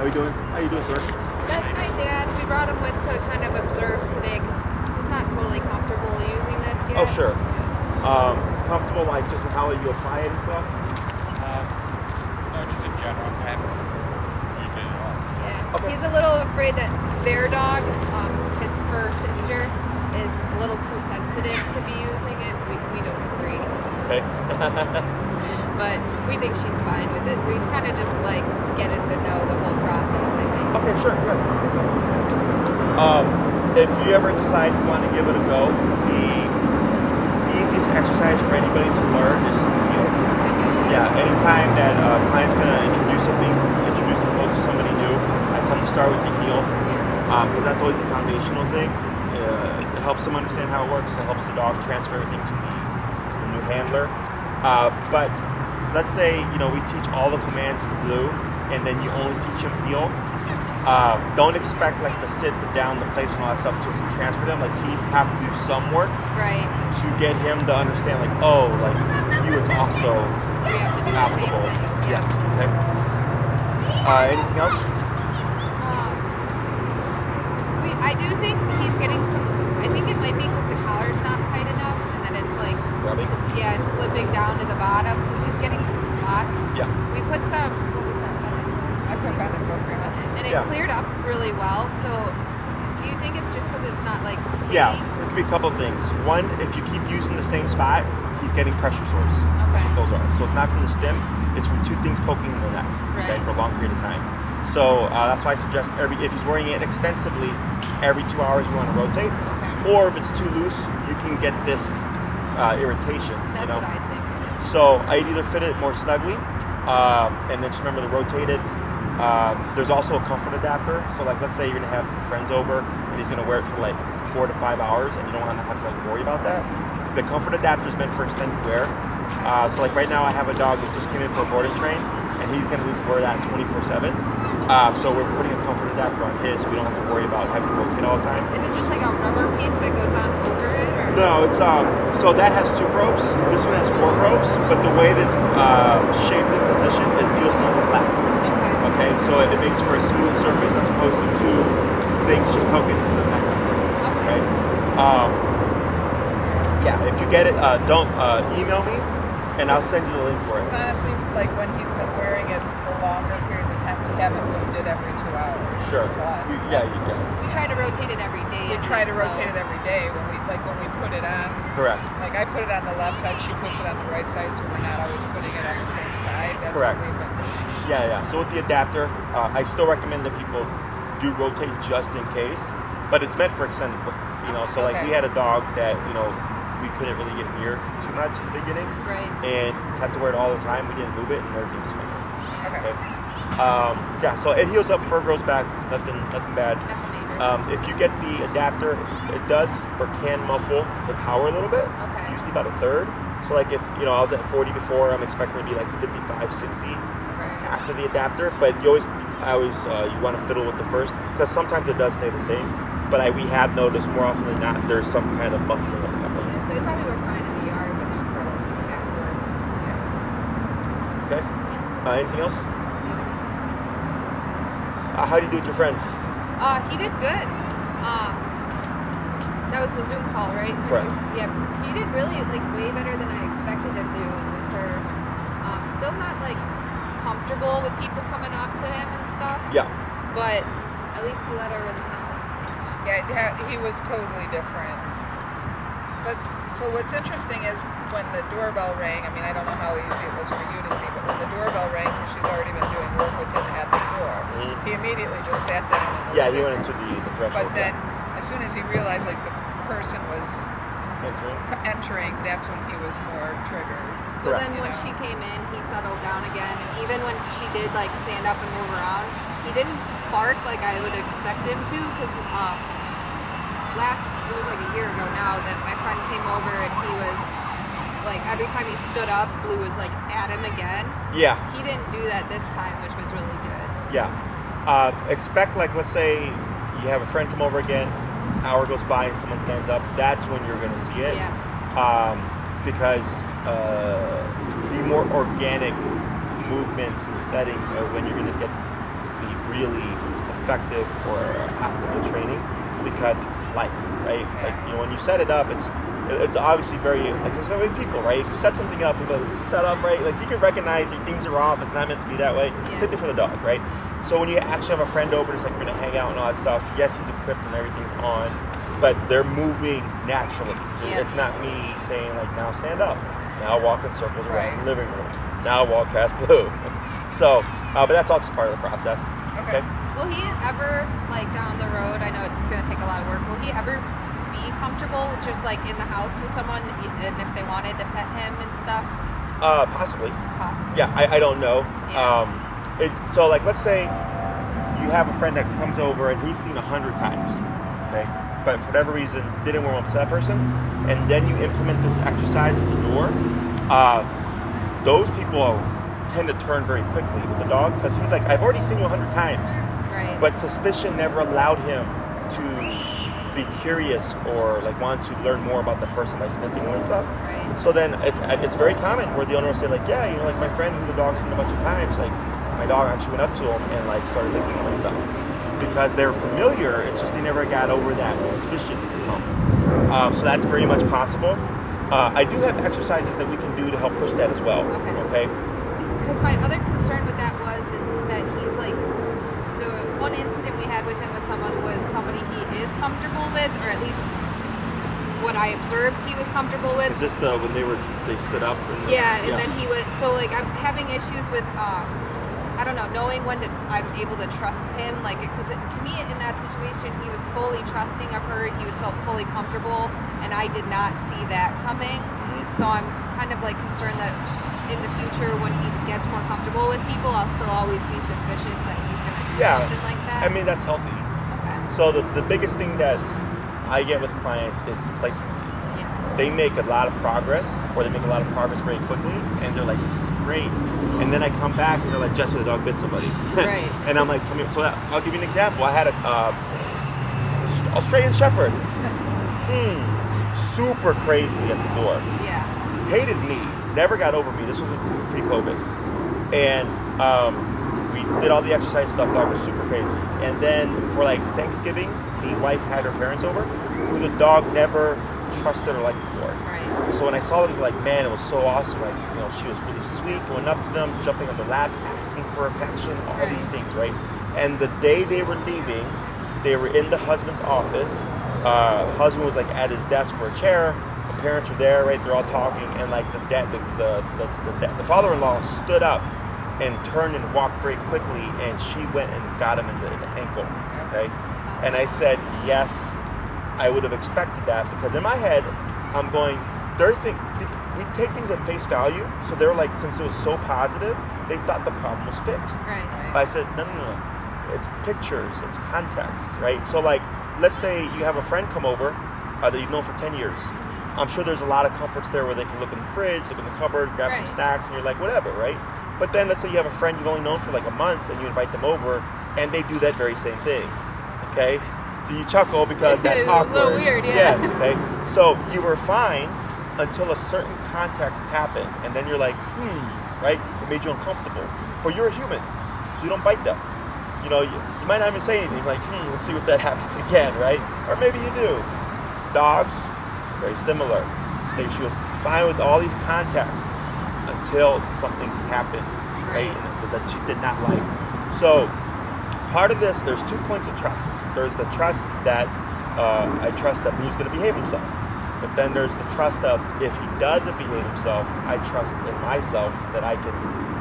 How you doing? How you doing, sir? That's my dad. We brought him with to kind of observe today because he's not totally comfortable using this yet. Oh, sure. Comfortable, like just how you apply it and stuff? No, just in general. I haven't used it at all. Yeah. Okay. He's a little afraid that their dog, his fur sister, is a little too sensitive to be using it. We don't agree. Okay. But we think she's fine with it. So he's kind of just like getting to know the whole process, I think. Okay, sure, good. If you ever decide you want to give it a go, the easiest exercise for anybody to learn is heel. Yeah, anytime that a client's going to introduce the boat to somebody new, I tell them to start with the heel, because that's always the foundational thing. It helps them understand how it works. It helps the dog transfer everything to the new handler. But let's say we teach all the commands to Blue, and then you only teach him heel. Don't expect like the sit, the down, the place, and all that stuff to transfer them. Like he'd have to do some work to get him to understand. Like you, it's also We have to do the same applicable. thing. Yeah. Okay. Anything else? I do think he's getting some. I think it might be because the collar's not tight enough, and then it's like Rubbing? Yeah, it's slipping down to the bottom. He's getting some spots. Yeah. We put some. What was that? I put and it cleared up really well. So, do you think it's just because it's not like staying? Yeah, it could be a couple of things. One, if you keep using the same spot, he's getting pressure sores. Okay. That's what those are. So it's not from the stem, it's from two things poking in the neck, okay, Right. for a long period of time. So that's why I suggest if he's wearing it extensively, every 2 hours you want to rotate. Okay. Or if it's too loose, you can get this irritation. That's what I think. So I'd either fit it more snugly, and then just remember to rotate it. There's also a comfort adapter. So like let's say you're gonna have friends over and he's gonna wear it for like 4 to 5 hours and you don't wanna have to like worry about that. The comfort adapter is meant for extended wear. So like right now I have a dog that just came in for a boarding train and he's gonna need to wear that 24/7. So we're putting a comfort adapter on his so we don't have to worry about having to rotate all the time. Is it just like a rubber piece that goes on over it? Or? No, it's so that has 2 probes. This one has 4 probes, but the way that's shaped and positioned, it feels more flat. Okay, so it makes for a smooth surface as opposed to 2 things just poking into the neck. Okay. Yeah, if you get it, don't email me, and I'll send you the link for it. It's honestly like when he's been wearing it for longer periods of time, we haven't moved it every 2 hours. Sure. Yeah. We try to rotate it every day. We try to rotate it every day when we put it on. Correct. Like I put it on the left side, she puts it on the right side, so we're not always putting it on the same side. That's Correct. what we've been doing. Yeah. So with the adapter, I still recommend that people do rotate just in case, but it's meant for extended work. So like we had a dog that we couldn't really get near too much at the beginning, Right. and had to wear it all the time. We didn't move it, and everything was fine. Okay. Yeah. So it heals up, fur grows back, nothing bad. Nothing major. If you get the adapter, it does or can muffle the power a little bit. Okay. Usually about a third. So like if I was at 40 before, I'm expecting to be like 55, 60 after the adapter. But you want to fiddle with the first because sometimes it does stay the same. But we have noticed more often than not there's some kind of muffling of the power. Yeah, so they probably work fine in the yard, but not for like Okay. Anything else? How do you do with your friend? He did good. That was the Zoom call, right? Correct. Yep. He did really way better than I expected him to with her. Still not comfortable with people coming up to him and stuff. Yeah. But at least he let her in the house. Yeah, he was totally different. But so what's interesting is when the doorbell rang. I mean, I don't know how easy it was for you to see, but when the doorbell rang, because she's already been doing work with him at the door, he immediately just sat down. Yeah, he went into the threshold. But then, as soon as he realized the person was entering, that's when he was more triggered. But then when she came in, he settled down again, and even when she did stand up and move around, he didn't bark like I would expect him to. Because it was a year ago now that my friend came over and he was every time he stood up, Blue was at him again. Yeah. He didn't do that this time, which was really good. Yeah. Expect let's say you have a friend come over again, hour goes by and someone stands up. That's when you're gonna see it. Yeah. Because the more organic movements and settings are when you're gonna get the really effective or applicable training because it's life, right? Like, you know, when you set it up, it's obviously very, like, there's gonna be people, right? If you set something up, people, this is set up, right? Like, you can recognize that things are off, it's not meant to be that way. Same thing for the dog, right? So when you actually have a friend over, it's like we're gonna hang out and all that stuff. Yes, he's equipped and everything's on, but they're moving naturally. It's not me saying, like, now stand up, now walk in circles around the living room, now walk past Blue. So, but that's all just part of the process. Okay. Will he ever, like, down the road, I know it's gonna take a lot of work, will he ever be comfortable just, like, in the house with someone, and if they wanted to pet him and stuff? Possibly. Possibly. Yeah, I don't know. Yeah. So, like, let's say you have a friend that comes over and he's seen 100 times, okay? But for whatever reason, didn't warm up to that person, and then you implement this exercise at the door, those people tend to turn very quickly with the dog, because he's like, I've already seen you 100 times, Right. but suspicion never allowed him to be curious or, like, want to learn more about the person by sniffing them and stuff. Right. So then it's very common where the owner will say, like, yeah, you know, like, my friend who the dog's seen a bunch of times, like, my dog actually went up to him and, like, started licking him and stuff. Because they're familiar, it's just they never got over that suspicion. So that's very much possible. I do have exercises that we can do to help push that as well. Okay? Because my other concern with that is that he's like, the one incident we had with him with someone was somebody he is comfortable with, or at least what I observed he was comfortable with. Is this when they stood up? And then he was, so like I'm having issues with, I don't know, knowing when I'm able to trust him, like, because to me in that situation he was fully trusting of her, he was so fully comfortable, and I did not see that coming. So I'm kind of like concerned that in the future when he gets more comfortable with people, I'll still always be suspicious that he's going to do something like that. I mean, that's healthy. Okay. So the biggest thing that I get with clients is complacency. Yeah. They make a lot of progress, or they make a lot of progress very quickly, and they're like, this is great. And then I come back and they're like, Jesse, the dog bit somebody. Right. And I'm like, tell me. So I'll give you an example. I had a Australian Shepherd. Super crazy at the door. Yeah. Hated me. Never got over me. This was pre-COVID. And we did all the exercise stuff. Dog was super crazy. And then for, like, Thanksgiving, the wife had her parents over, who the dog never trusted or liked before. Right. So when I saw them, like, man, it was so awesome. Like, you know, she was really sweet, going up to them, jumping on their lap, asking for affection, all these things, right? And the day they were leaving, they were in the husband's office. Husband was, like, at his desk for a chair. The parents were there, right? They're all talking, and, like, the father-in-law stood up and turned and walked very quickly, and she went and got him in the ankle, okay? And I said, yes, I would have expected that, because in my head, I'm going, we take things at face value, so they're like, since it was so positive, they thought the problem was fixed. Right. But I said, no. It's pictures, it's context, right? So, like, let's say you have a friend come over that you've known for 10 years. I'm sure there's a lot of comforts there where they can look in the fridge, look in the cupboard, grab some snacks, and you're like, whatever, right? But then let's say you have a friend you've only known for like a month, and you invite them over, and they do that very same thing, okay? So you chuckle because that's awkward. A little weird, yeah. Yes, okay? So you were fine until a certain context happened, and then you're like, right? It made you uncomfortable. But you're a human, so you don't bite them. You know, you might not even say anything, like, let's see if that happens again, right? Or maybe you do. Dogs, very similar. She was fine with all these contexts until something happened, right? And that she did not like. So part of this, there's 2 points of trust. There's the trust that I trust that Blue's going to behave himself. But then there's the trust of, if he doesn't behave himself, I trust in myself that I can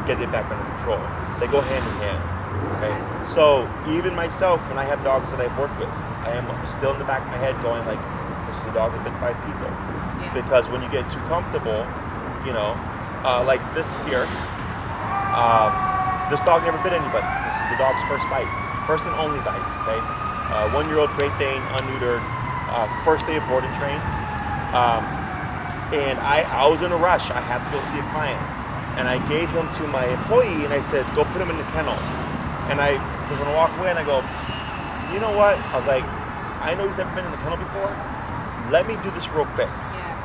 get it back under control. They go hand in hand. Okay, so even myself, when I have dogs that I've worked with, I am still in the back of my head going like, this is a dog that bit 5 people. Yeah. Because when you get too comfortable, you know, like this here, this dog never bit anybody. This is the dog's first bite, first and only bite. Okay, 1-year-old Great Dane, unneutered, first day of board and train, and I was in a rush. I had to go see a client, and I gave him to my employee, and I said, go put him in the kennel. And I was gonna walk away, and I go, you know what? I was like, I know he's never been in the kennel before. Let me do this real quick,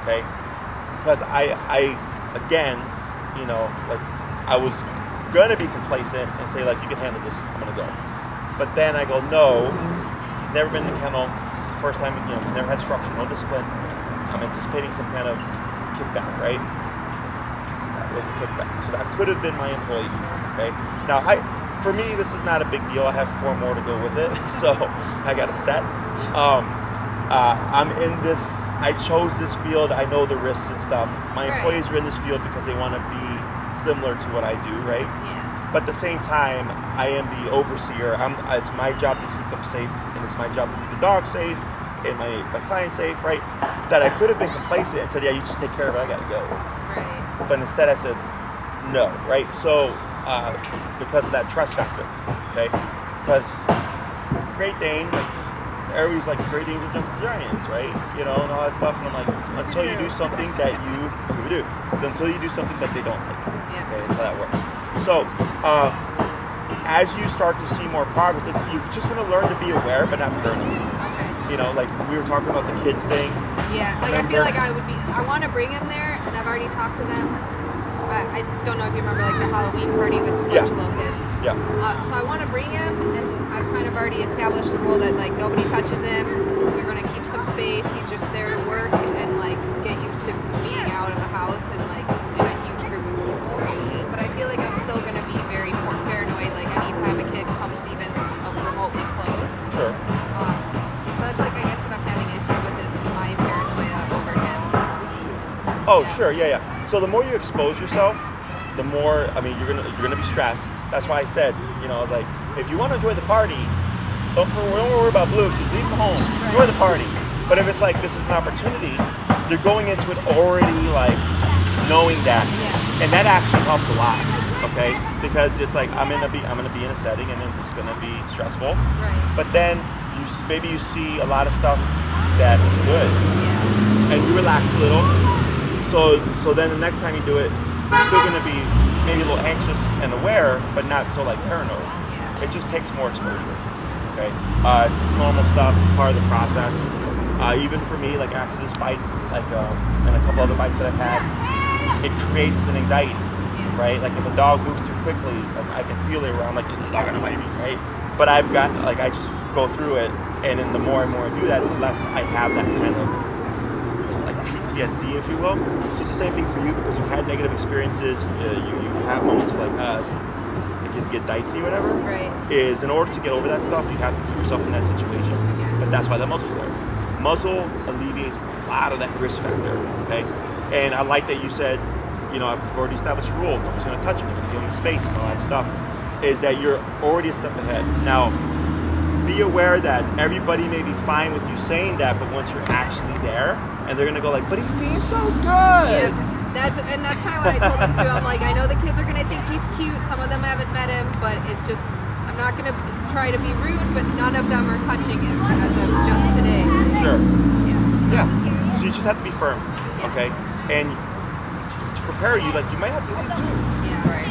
okay? Because I again, you know, like, I was gonna be complacent and say, like, you can handle this, I'm gonna go. But then I go, no, he's never been in the kennel. It's the first time, he's never had structure, no discipline. I'm anticipating some kind of kickback, right? That was a kickback. So that could have been my employee, okay? Now, for me, this is not a big deal. I have 4 more to go with it, so I got a set. I'm in this, I chose this field. I know the risks and stuff. My employees are in this field because they want to be similar to what I do, right? Yeah. But at the same time, I am the overseer. It's my job to keep them safe, and it's my job to keep the dog safe, and my client safe, right? That I could have been complacent and said, yeah, you just take care of it, I gotta go. Right. But instead I said, no, right? So, because of that trust factor, okay? Because Great Dane, everybody's like, Great Danes are gentle giants, right? And all that stuff, and I'm like, until you do something that that's what we do. Until you do something that they don't like. Yeah. Okay, that's how that works. So, as you start to see more progress, you're just gonna learn to be aware, but not paranoid. Okay. Like we were talking about the kids thing. Yeah, like I feel like I want to bring him there, and I've already talked to them. I don't know if you remember like the Halloween party with a bunch of little kids. Yeah. So I want to bring him, and I've kind of already established the rule that like nobody touches him. We're going to keep some space. He's just there to work and like get used to being out of the house and like in a huge group of people. But I feel like I'm still going to be very paranoid like anytime a kid comes even remotely close. Sure. So that's like I guess what I'm having issues with is my paranoia over him. Oh, sure, yeah. So the more you expose yourself, the more you're gonna be stressed. That's why I said, I was like, if you want to enjoy the party, don't worry about Blue. Just leave him home. Enjoy the party. But if it's like this is an opportunity, they're going into it already like knowing that, and that actually helps a lot. Okay, because it's like I'm gonna be in a setting, and then it's gonna be stressful. Right. But then maybe you see a lot of stuff that is good, and you relax a little. So then the next time you do it, you're still going to be maybe a little anxious and aware, but not so like paranoid. Yeah. It just takes more exposure. Okay, it's normal stuff. It's part of the process. Even for me, like after this bite, and a couple other bites that I've had, it creates an anxiety, right? Like if a dog moves too quickly, like I can feel it around, like this dog gonna bite me, right? But I just go through it, and then the more and more I do that, the less I have that kind of PTSD, if you will. So it's the same thing for you because you've had negative experiences. You have moments of like, it can get dicey, whatever. Right. Is in order to get over that stuff, you have to put yourself in that situation. But that's why that muzzle's there. Muzzle alleviates a lot of that risk factor. Okay. And I like that you said, I've already established a rule. Nobody's going to touch him. He's giving space and all that stuff. Is that you're already a step ahead. Now, be aware that everybody may be fine with you saying that, but once you're actually there, and they're gonna go like, but he's being so good. Yeah, that's kind of what I told them too. I'm like, I know the kids are gonna think he's cute. Some of them haven't met him, but it's just I'm not gonna try to be rude, but none of them are touching him as of just today. Sure. Yeah. So you just have to be firm, okay? And to prepare you, like you might have to leave too. Yeah. Right.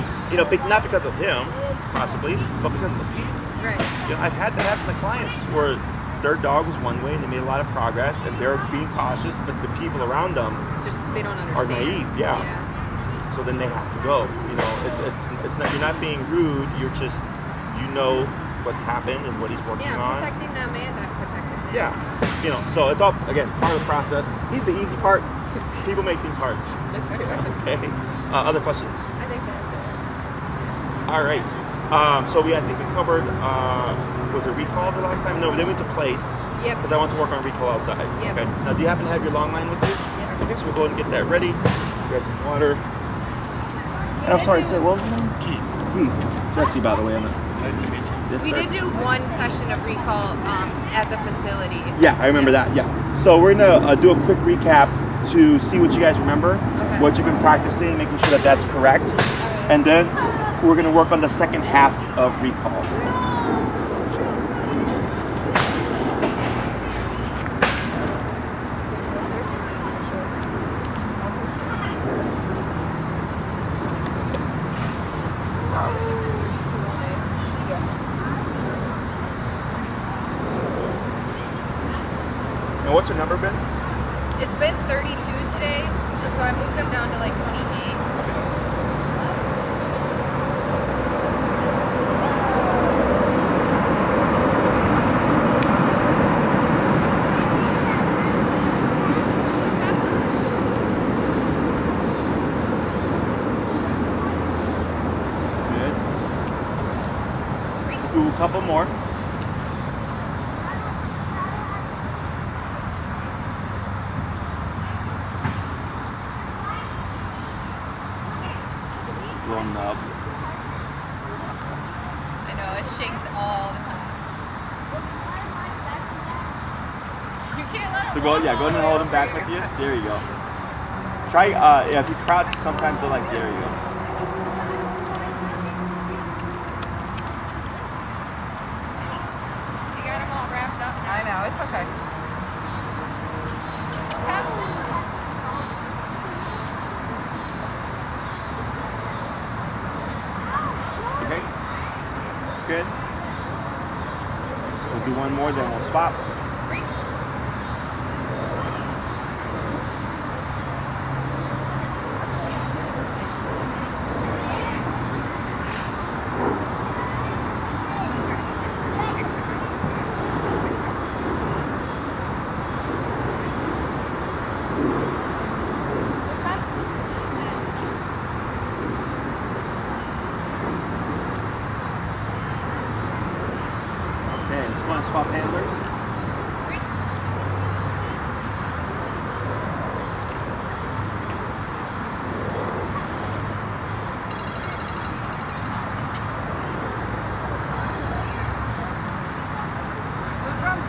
Not because of him, possibly, but because of the people. Right. I've had that happen to clients where their dog was one way and they made a lot of progress and they're being cautious, but the people around them It's just they don't understand. are naive, yeah. So then they have to go. It's not, you're not being rude. You're just what's happened and what he's working on. Yeah, protecting them and I'm protecting them. Yeah, so it's all again part of the process. He's the easy part. People make things hard. That's true. Okay. Other questions? I think that's it. All right. So I think we covered. Was it recall the last time? No, they went to place. Yep. Because I want to work on recall outside. Yep. Okay. Now, do you happen to have your long line with you? Yeah. Okay, so we'll go ahead and get that ready. Grab some water. And I'm sorry, sir. What was your name? Keith. Jesse, by the way. Nice to meet you. Yes, We sir. did do one session of recall at the facility. Yeah, I remember that. Yeah. So we're gonna do a quick recap to see what you guys remember, what you've been practicing, making sure that that's correct, and then we're gonna work on the second half of recall. And what's your number been? It's been 32 today, so I moved them down to like 28. do a couple more. Little nub. I know, it shakes all the time. You can't let So him go walk ahead all and the way hold him over back here. with you. There you go. Try, yeah, if you crouch, sometimes they're like, there you go. You got him all wrapped up now. I know, it's okay. Okay? Good. We'll do one more, then we'll swap. Okay, let's go and swap handlers. Blue drums.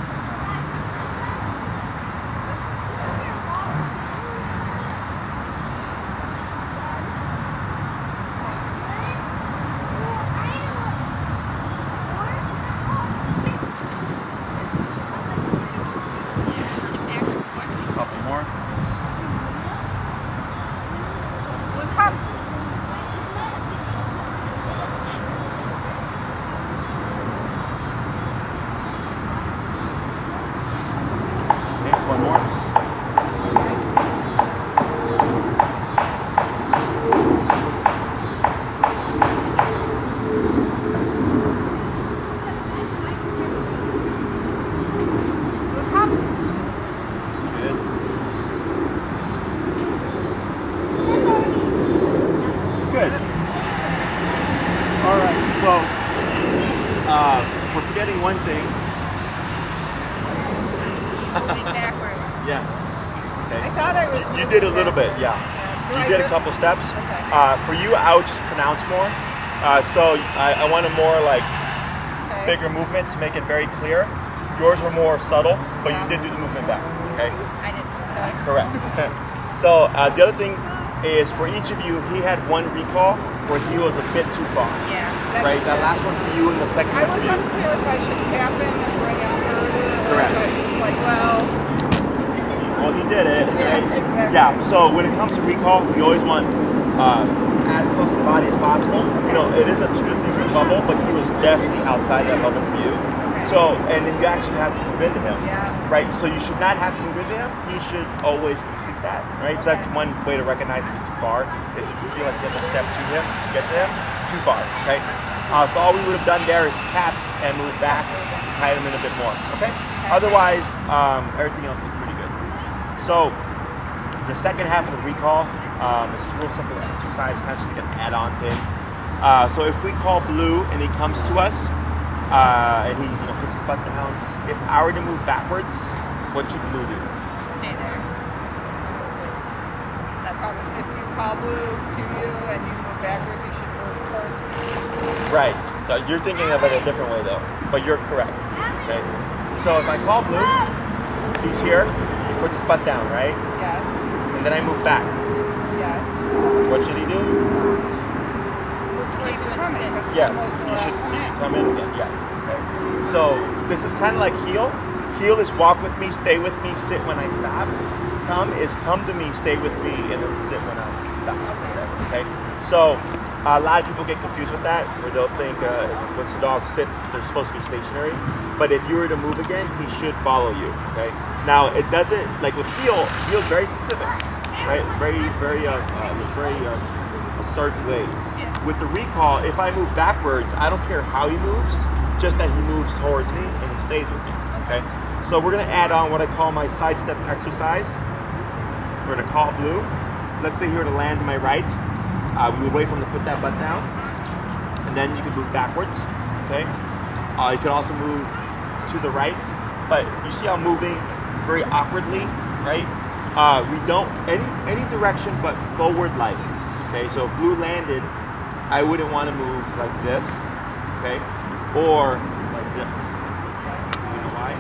Couple more. Blue come. Okay, one more. Blue come. Good. Good. All right, so we're forgetting one thing. Moving backwards. Yes. I Okay. thought I was. You did a little bit, yeah. Do You I did a do- couple steps. Okay. For you, I would just pronounce more. So I wanted more like Okay. bigger movement to make it very clear. Yours were more subtle, but Yeah. you did do the movement back. Okay. I didn't know that. Correct. So the other thing is for each of you, he had one recall where he was a bit too far. Yeah. Right. That last one for you and the second I one was for you. unclear if I should tap in and bring out murder. Correct. Or if I should, like, well, Well, he did it. Yeah, Right? exactly. Yeah. So when it comes to recall, we always want as close to the body as possible. You know, it is a 2 to 3 foot bubble, but he was definitely outside that bubble for you. Okay. So, and then you actually have to move into him. Yeah. Right. So you should not have to move into him. He should always complete that. Right. So that's Okay. one way to recognize if he's too far. Is if you feel like you have to step to him to get to him, too far. Okay. So all we would have done there is tap and move back, tie him in a bit more. Okay. Otherwise, everything else was pretty good. So the second half of the recall is a real simple exercise, kind of just like an add-on thing. So if we call Blue and he comes to us and he puts his butt down, if I were to move backwards, what should Blue do? Stay there. That's if you call blue to you and you move backwards, you should move towards me. Right. So you're thinking of it a different way though, but you're correct. Okay. So if I call Blue, he's here, he puts his butt down, right? Yes. And then I move back. Yes. What should he do? Move towards Keep you doing coming. sit. because Yes, Kim was the you last should one in. come in again. Yes. Okay. So this is kind of like heel. Heel is walk with me, stay with me, sit when I stop. Come is come to me, stay with me, and then sit when I stop. Okay. So a lot of people get confused with that, where they'll think once the dog sits, they're supposed to be stationary. But if you were to move again, he should follow you. Okay. Now it doesn't like with heel. Heel's very specific, right? Very a certain way. Yeah. With the recall, if I move backwards, I don't care how he moves, just that he moves towards me and he stays with me. Okay. So we're gonna add on what I call my sidestep exercise. We're gonna call Blue. Let's say he were to land to my right. We would wait for him to put that butt down, and then you can move backwards. Okay. You can also move to the right, but you see I'm moving very awkwardly, right? We don't, any direction but forward light, okay? So if Blue landed, I wouldn't want to move like this, okay? Or like this. Okay. You know why?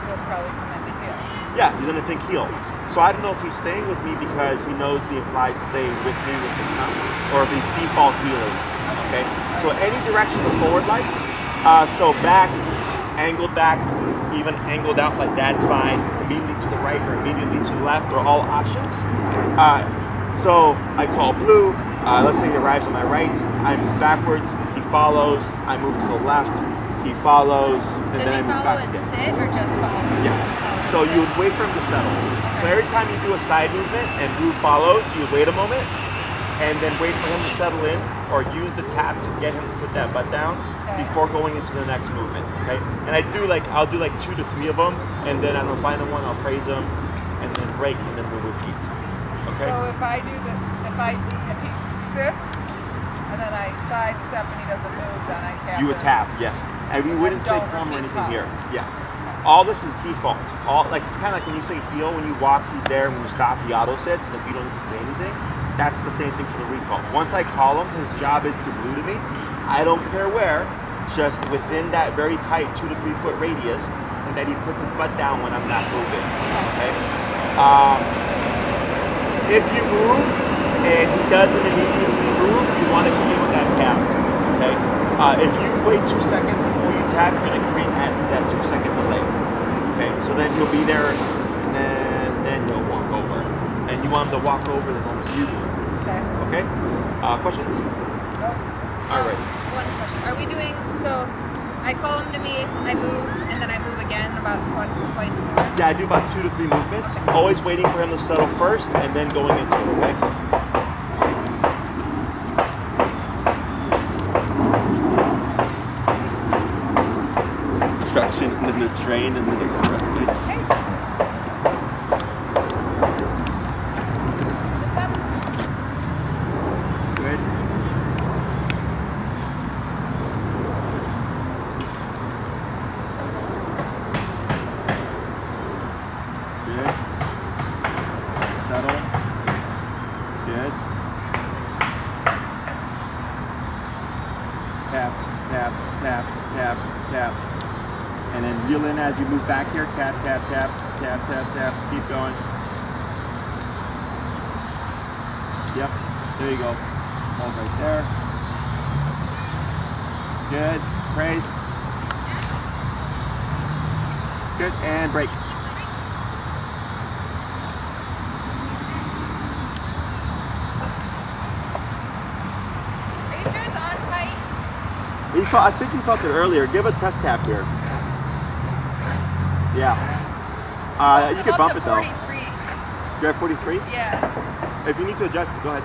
He'll probably come in to heel. Yeah, he's gonna think heel. So I don't know if he's staying with me because he knows the implied stay with me with the come, or if he's default healing. Okay. So any direction of forward light. So back, angled back, even angled out like that's fine. Immediately to the right or immediately to the left are all options. So I call Blue. Let's say he arrives on my right. I move backwards. He follows. I move to the left. He follows. And Does then he I move follow back and again. sit or just follow? Yes. So you would wait for him to settle. So every time you do a side movement and Blue follows, you wait a moment and then wait for him to settle in or use the tap to get him to put that butt down before going into the next movement. Okay. And I'll do like 2 to 3 of them, and then on the final one I'll praise him and then break and then we'll repeat. Okay. So if he sits and then I sidestep and he doesn't move, then I tap. You would him. tap, yes. And we wouldn't say don't come or repeat anything come. here. Yeah. All this is default. It's kind of like when you say heel, when you walk, he's there. When you stop, he auto sits. Like you don't need to say anything. That's the same thing for the recall. Once I call him, his job is to glue to me. I don't care where, just within that very tight 2 to 3 foot radius, and that he puts his butt down when I'm not moving. Okay. If you move and he doesn't immediately move, you want to keep with that tap. Okay. If you wait 2 seconds before you tap, you're going to create that 2 second delay. Okay, so then he'll be there, and then he'll walk over. And you want him to walk over the moment you do. Okay. Okay? Questions? Nope. All right. One question. Are we doing, so I call him to me, I move, and then I move again about twice more? Yeah, I do about 2 to 3 movements. Okay. Always waiting for him to settle first, and then going into it, okay? Instruction, and then the train, and then the expressway. Good. Good. Settle. Good. Tap, tap, tap, tap, tap. And then reel in as you move back here. Tap, tap, tap, tap, tap, tap. Keep going. Yep. There you go. Hold right there. Good. Praise. Good. And break. Are you sure it's on tight? I think you felt it earlier. Give a test tap here. Yeah. You can bump it though. 43. You're at 43? Yeah. If you need to adjust it, go ahead.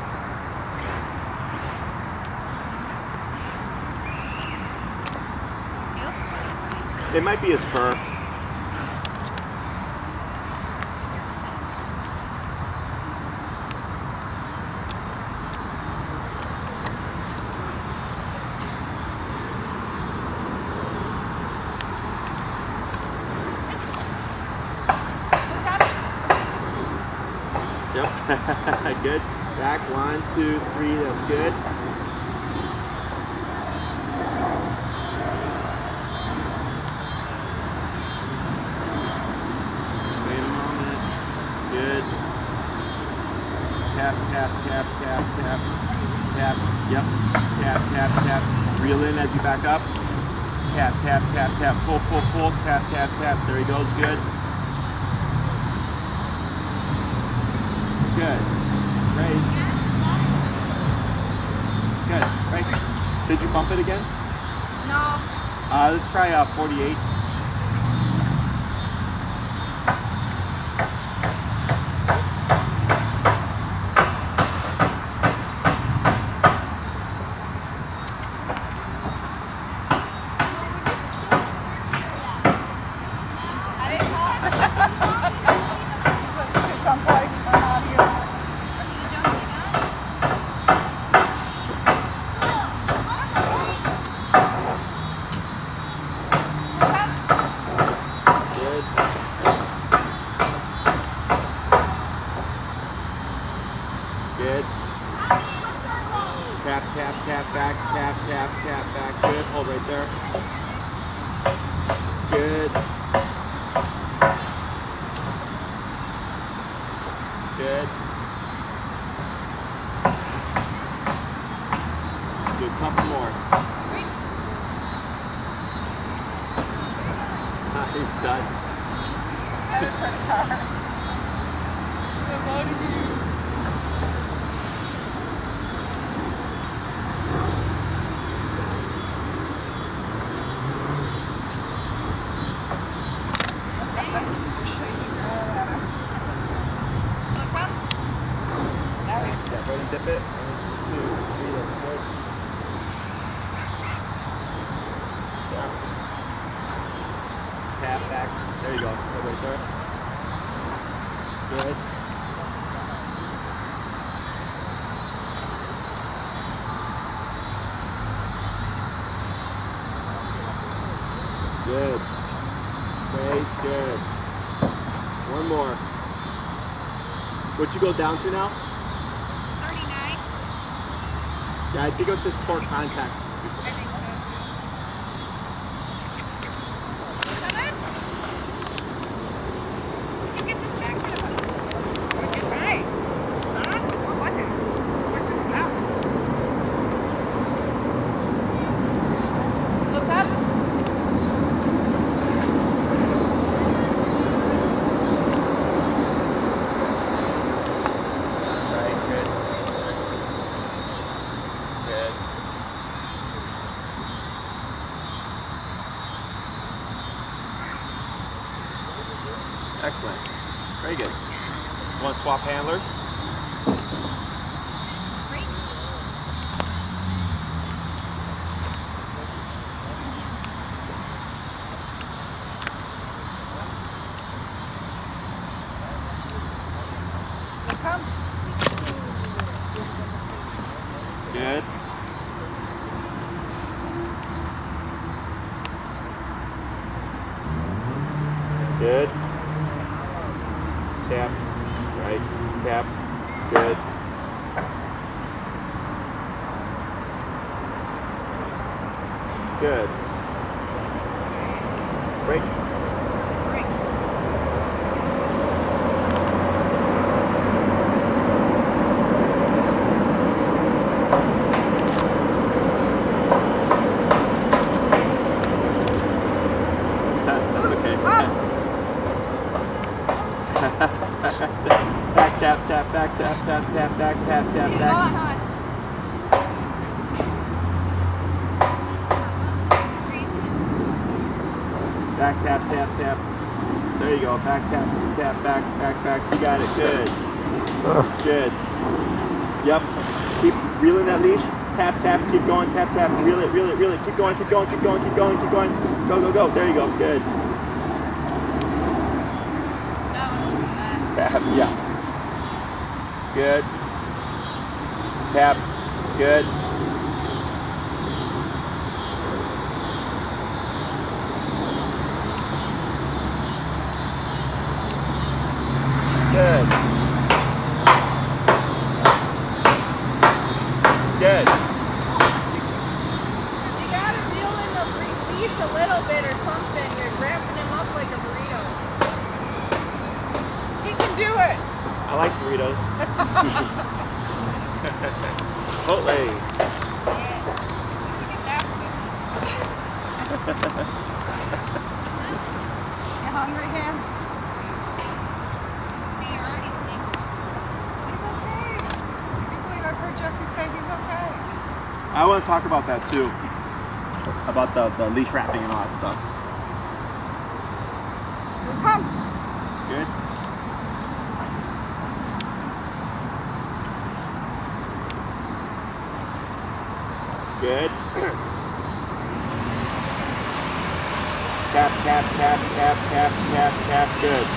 It might be his fur. Yep. Good. Back 1, 2, 3. That's good. Wait a moment. Good. Tap, tap, tap, tap, tap, tap. Yep. Tap, tap, tap. Reel in as you back up. Tap, tap, tap, tap. Pull, pull, pull. Tap, tap, tap. There he goes. Good. Good. Raise. Good. Right. Did you bump it again? No. Let's try 48. I didn't call it. It's on bikes and audio. Tap, tap, tap, back, tap, tap, tap, back. Good. Hold right there. Good. Good. Do a couple more. He's done. Yeah, ready, dip it. 1, 2, 3, that's good. Yeah. Tap back. There you go. Hold right there. Good. Good. Great. Good. One more. What'd you go down to now? 39. Yeah, I think it was just poor contact. I think so. Come on. You get distracted about it. What did you find? Huh? What was it? What's the smell? Look up. Right, good. Good. Excellent. Very good. Want to swap handlers? Great. They come. Good. Good. Tap. Right. Tap. Good. Good. Break. Break. That's okay. Back tap, tap, back tap, tap, tap, back tap, tap, Hold back. on, hold on. Back tap, tap, tap. There you go. Back tap, tap, back, back, back. You got it. Good. Good. Yep. Keep reeling that leash. Tap, tap. Keep going. Tap, tap. Reel it, reel it, reel it. Keep going, keep going, keep going, keep going, keep going. Go, go, go. There you go. Good. Tap. Yeah. Good. Tap. Good. Good. Good. You gotta reel in the leash a little bit or something. You're wrapping him up like a burrito. He can do it. I like burritos. Chipotle. Yeah. You get that one. You hungry, Ham? See, you're already thinking. He's okay. Can you believe I've heard Jesse say he's okay? I want to talk about that too. About the leash wrapping and all that stuff. Well, come. Good. Good. Tap, tap, tap, tap, tap, tap, tap. Good.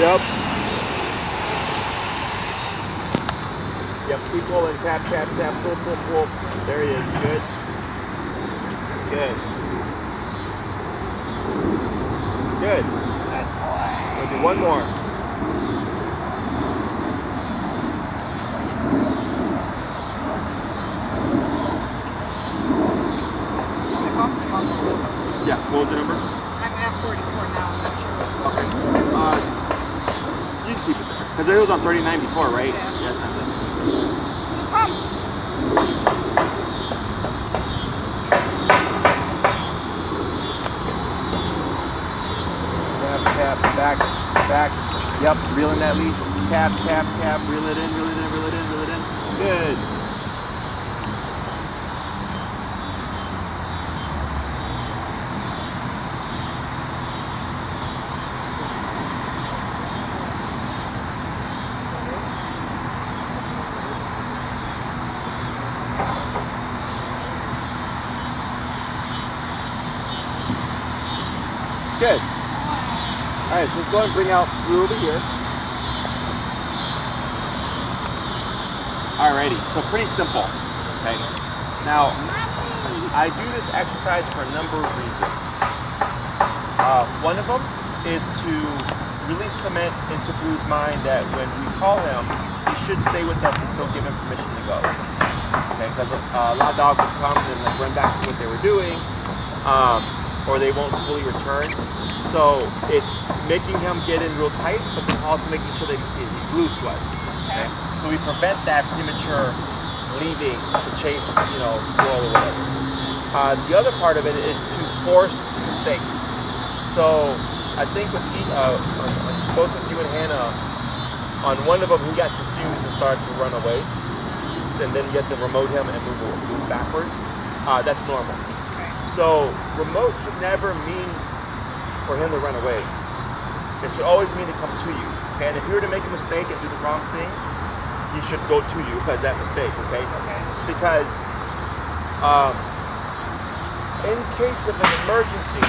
Yep. Yep, keep pulling. Tap, tap, tap, pull, pull, pull. There he is. Good. Good. Good. One more. Yeah, what was the number? I'm at 44 now. I'm not sure. Okay. You can keep it there. Because it was on 39 before, right? Yeah. It's not that. Tap, back, back. Yep, reel in that leash. Tap, tap, tap. Reel it in, reel it in, reel it in, reel it in. Good. Good. All right, so let's go and bring out through over here. Alrighty, so pretty simple. Okay. Now, I do this exercise for a number of reasons. One of them is to really cement into Blue's mind that when we call him, he should stay with us until given permission to go. Okay, because a lot of dogs will come and like run back to what they were doing. Or they won't fully return. So it's making him get in real tight, but then also making sure that he's glued to us. Okay? So we prevent that premature leaving to chase, squirrel or whatever. The other part of it is to force mistakes. So I think with both with you and Hannah, on one of them he got confused and started to run away, and then you have to remote him and move backwards. That's normal. So remote should never mean for him to run away. It should always mean to come to you. Okay? And if you were to make a mistake and do the wrong thing, he should go to you because that mistake, okay? Because in case of an emergency,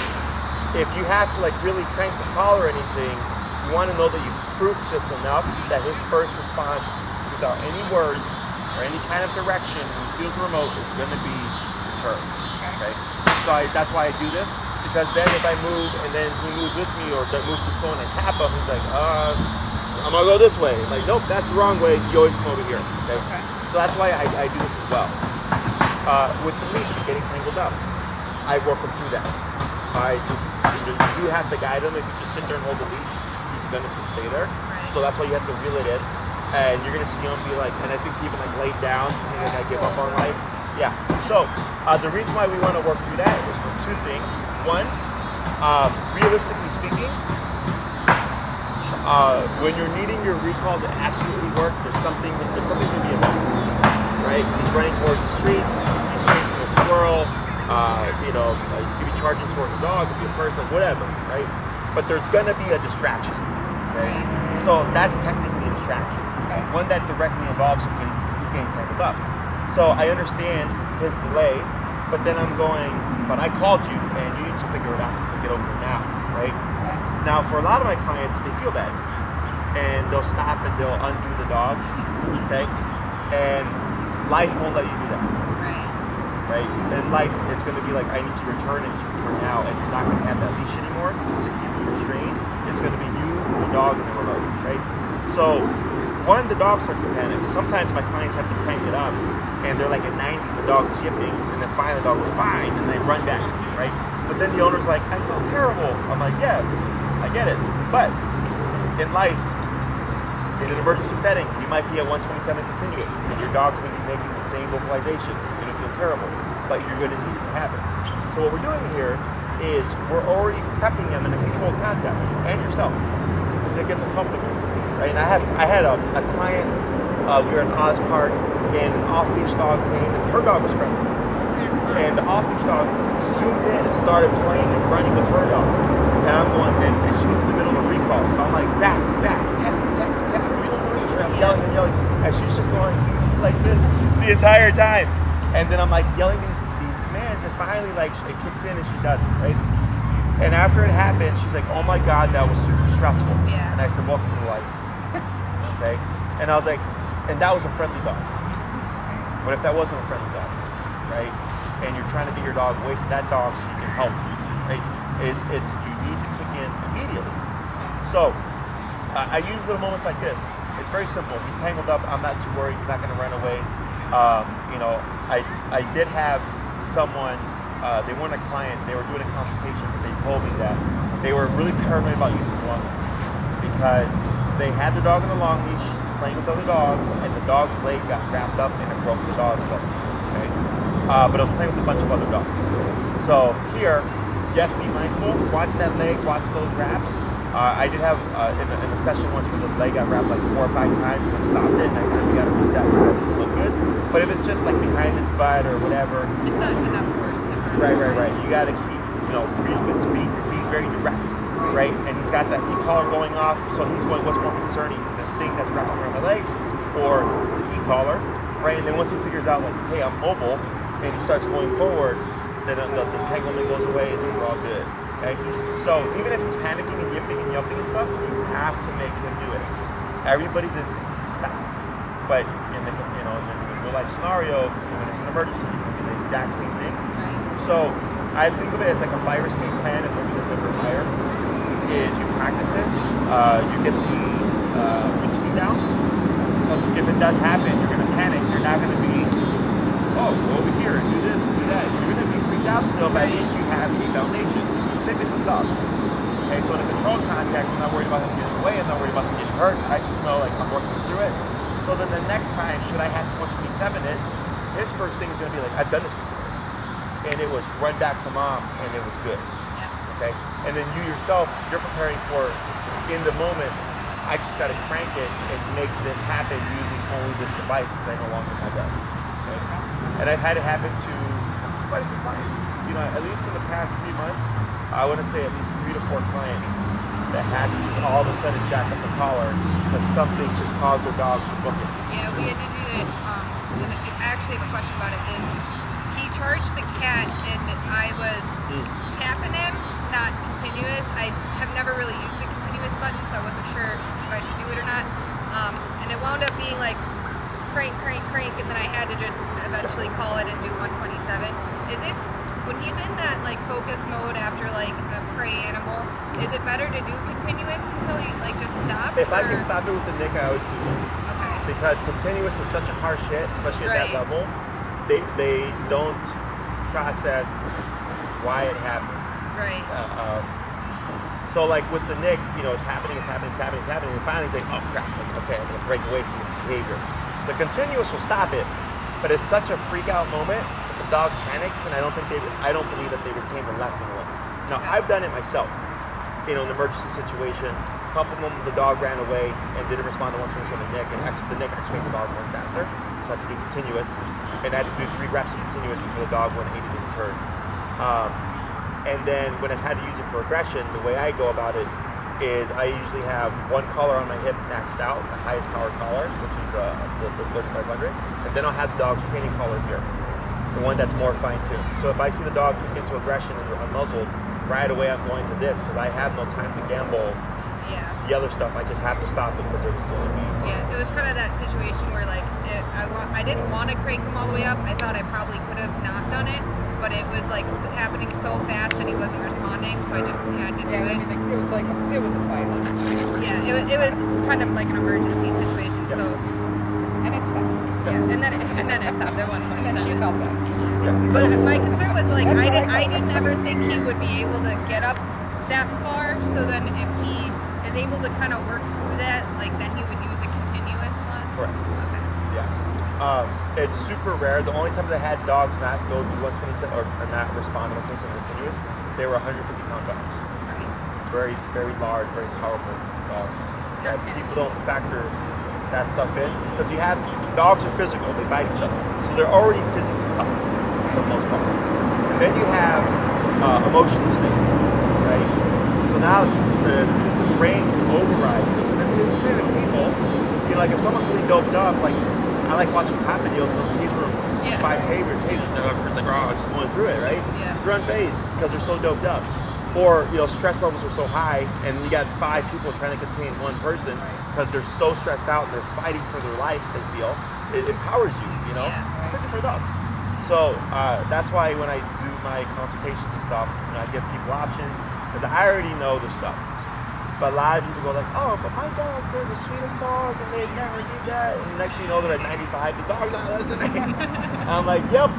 if you have to really crank the collar or anything, you want to know that you've proofed this enough that his first response without any words or any kind of direction when he feels the remote is going to be turn. Okay? So that's why I do this, because then if I move and then he moves with me or that moves his phone and I tap him, he's like, I'm gonna go this way. I'm like, nope, that's the wrong way. You always come over here. Okay? So that's why I do this as well. With the leash, getting tangled up, I work him through that. You do have to guide him. If you just sit there and hold the leash, he's gonna just stay there. Right. So that's why you have to reel it in, and you're gonna see him be like, and I think even laid down, and I give up on life. Yeah. So the reason why we want to work through that is for two things. One, realistically speaking, when you're needing your recall to absolutely work, there's something to be about, right? He's running towards the street, he's chasing a squirrel, you could be charging towards a dog, it could be a person, whatever, right? But there's gonna be a distraction, right? So that's technically a distraction. One that directly involves him because he's getting tangled up. So I understand his delay, but then I'm going, but I called you and you need to figure it out to get over here now, right? Now for a lot of my clients, they feel that. And they'll stop and they'll undo the dog, okay? And life won't let you do that. Right? In life, it's gonna be like, I need to return and to return now, and you're not gonna have that leash anymore to keep you restrained. It's gonna be you, the dog, and the remote, right? So, one, the dog starts to panic. Sometimes my clients have to crank it up, and they're like at 90, the dog's yipping, and then finally the dog was fine, and they run back, right? But then the owner's like, I feel terrible. I'm like, yes, I get it. But in life, in an emergency setting, you might be at 127 continuous, and your dog's going to be making the same vocalization. You're going to feel terrible, but you're going to need to have it. So what we're doing here is we're already prepping them in a controlled context, and yourself, because it gets uncomfortable, right? And I had a client, we were in Oz Park, and an off-leash dog came, and her dog was friendly. And the off-leash dog zoomed in and started playing and running with her dog. And I'm going, and she's in the middle of a recall, so I'm like, back, tap, tap, tap, reel the leash, and I'm yelling and yelling, and she's just going like this the entire time. And then I'm like yelling these commands, and finally it kicks in and she does it, right? And after it happened, she's like, oh my God, that was super stressful. Yeah. And I said, welcome to life. Okay? And I was like, and that was a friendly dog. What if that wasn't a friendly dog, right? And you're trying to get your dog away from that dog so you can help, right? You need to kick in immediately. So I use little moments like this. It's very simple. He's tangled up. I'm not too worried. He's not going to run away. You know, I did have someone, they weren't a client, they were doing a consultation, but they told me that they were really paranoid about using the long leash because they had the dog on a long leash playing with other dogs, and the dog's leg got wrapped up and it broke the dog's leg. Okay? But I was playing with a bunch of other dogs. So here, yes, be mindful, watch that leg, watch those wraps. I did have in a session once where the leg got wrapped like 4 or 5 times and I stopped it and I said we gotta reset because it doesn't look good. But if it's just like behind his butt or whatever, It's not enough force to hurt. right. You gotta keep, you know, be very direct, right? And he's got that e-collar going off, so he's going, what's more concerning, this thing that's wrapping around my legs or the e-collar, right? And then once he figures out like, hey, I'm mobile, and he starts going forward, then the entanglement goes away and then we're all good. Okay? So even if he's panicking and yipping and yelping and stuff, you have to make him do it. Everybody's instinct is to stop. But in the in the real life scenario, when it's an emergency, you can do the exact same thing. Right. So I think of it as like a fire escape plan if we're going to live fire. Is you practice it, you get the routine down. Because if it does happen, you're going to panic. You're not going to be, oh, go over here and do this and do that. You're going to be freaked out still, but at least you have a foundation. Same thing with the dog. Okay, so in a controlled context, I'm not worried about him getting away, I'm not worried about him getting hurt. I just know like I'm working through it. So then the next time, should I have to 127 it, his first thing is gonna be like, I've done this before. And it was run back to mom and it was good. Yeah. Okay? And then you yourself, you're preparing for in the moment, I just gotta crank it and make this happen using only this device because I no longer have that. Okay? And I've had it happen to quite a few clients. You know, at least in the past 3 months, I want to say at least 3 to 4 clients that had to just all of a sudden jack up the collar because something just caused their dog to book it. Yeah, we had to do it. And I actually have a question about it. Is he charged the cat and I was tapping him, not continuous. I have never really used the continuous button, so I wasn't sure if I should do it or not. And it wound up being like crank, and then I had to just eventually call it and do 127. Is it? When he's in that like focus mode after like a prey animal, is it better to do continuous until he like just stops? If I can stop it with the nick, I always do it. Okay. Because continuous is such a harsh hit, especially at that level. They don't process why it happened. Right. So like with the nick, you know, it's happening, and finally it's like, oh crap, like, okay, I'm gonna break away from this behavior. The continuous will stop it, but it's such a freak out moment. The dog panics, and I don't believe that they retain the lesson well. Now, I've done it myself, in an emergency situation. A couple of them, the dog ran away and didn't respond to 127 nick, and the nick actually made the dog run faster. So I had to do continuous, and I had to do 3 reps of continuous before the dog went 80 to turn. And then when I've had to use it for aggression, the way I go about it is I usually have one collar on my hip maxed out, the highest power collar, which is the 3500, and then I'll have the dog's training collar here. The one that's more fine-tuned. So if I see the dog kick into aggression and they're unmuzzled, right away I'm going to this because I have no time to gamble the other stuff. I just have to stop it because it was going to be. Yeah, it was kind of that situation where like I didn't want to crank him all the way up. I thought I probably could have not done it, but it was like happening so fast and he wasn't responding, so I just had to do it. I mean, it was a fight. Yeah, it was kind of like an emergency situation. Yep. So. And it stopped. Yeah, and then it stopped at 127. And then she felt that. Yeah. But my concern was like That's I didn't ever think he would be able to get up that far. So then if he is able to kind of work through that, like then he would use a continuous one. Correct. Okay. Yeah. It's super rare. The only time I had dogs not go to 127 or not respond to 127 continuous, they were 150-pound dogs. Right. Very, very large, very powerful dogs. That Okay. people don't factor that stuff in because you have dogs are physical, they bite each other, so they're already physically tough for the most part. And then you have emotional state, right? So now the brain can override. And it's the same with people. You know, like if someone's really doped up, like I like watching cop videos on taser them, 5 tasers, and they're just like, oh, just going through it, right? Yeah. They're unfazed because they're so doped up. Or, you know, stress levels are so high, and you got 5 people trying to contain one person because they're so stressed out and they're fighting for their life, they feel. It empowers you, you know? Yeah. It's like for a dog. So that's why when I do my consultations and stuff, you know, I give people options because I already know the stuff. But a lot of people go like, oh, but my dog, they're the sweetest dog, and they never do that. And the next thing you know, they're at 95, the dog's not listening. And I'm like, yep,